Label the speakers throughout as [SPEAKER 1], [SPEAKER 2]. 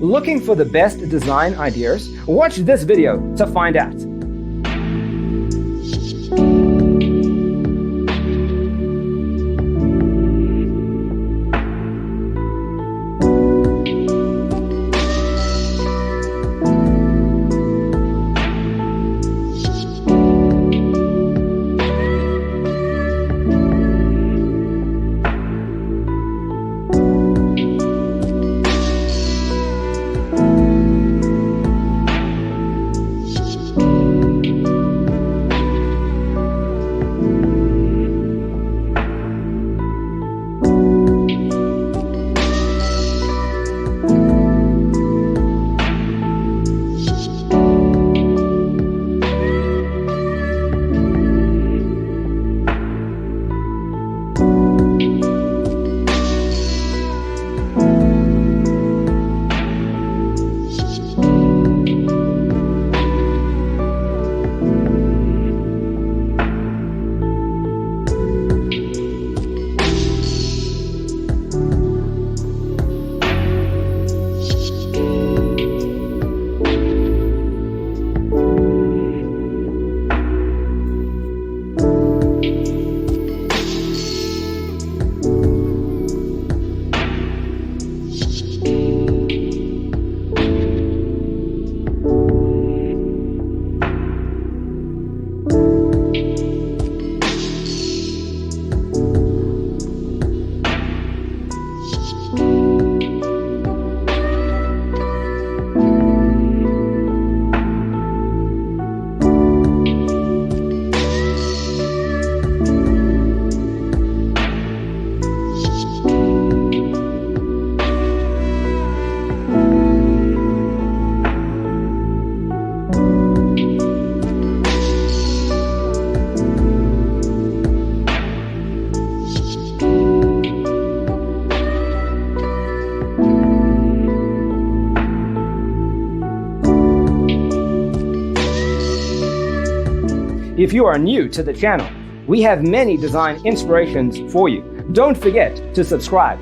[SPEAKER 1] Looking for the best design ideas? Watch this video to find out. If you are new to the channel, we have many design inspirations for you. Don't forget to subscribe.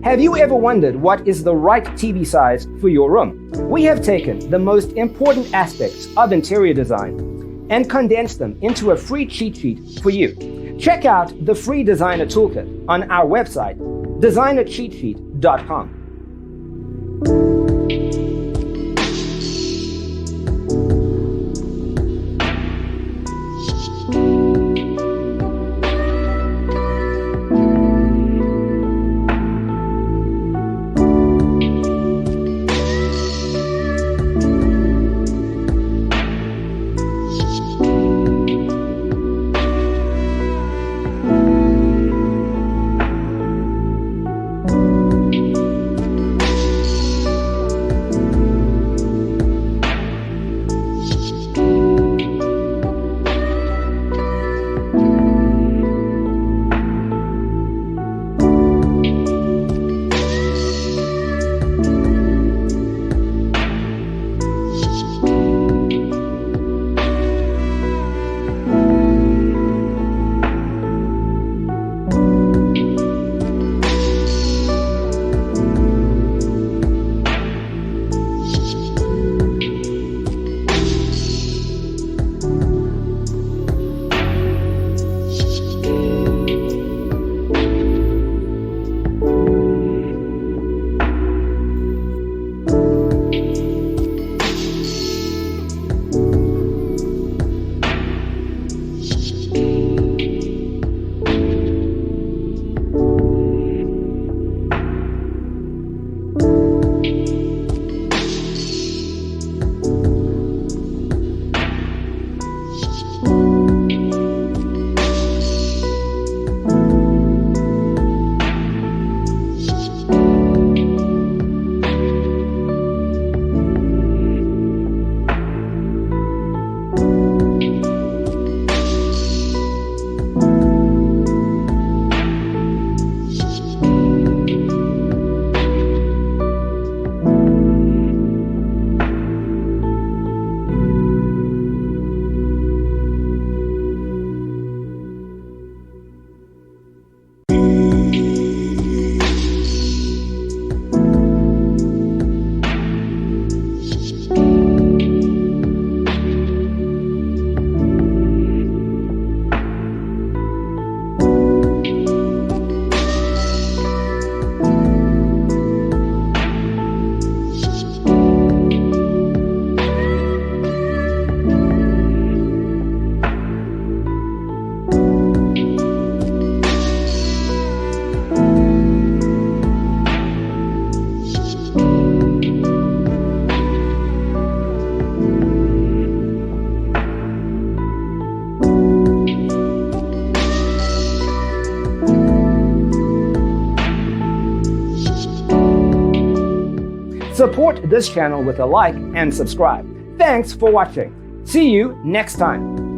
[SPEAKER 1] Have you ever wondered what is the right TV size for your room? We have taken the most important aspects of interior design and condensed them into a free cheat sheet for you. Check out the free designer toolkit on our website, designercheatsheet.com. Support this channel with a like and subscribe. Thanks for watching. See you next time.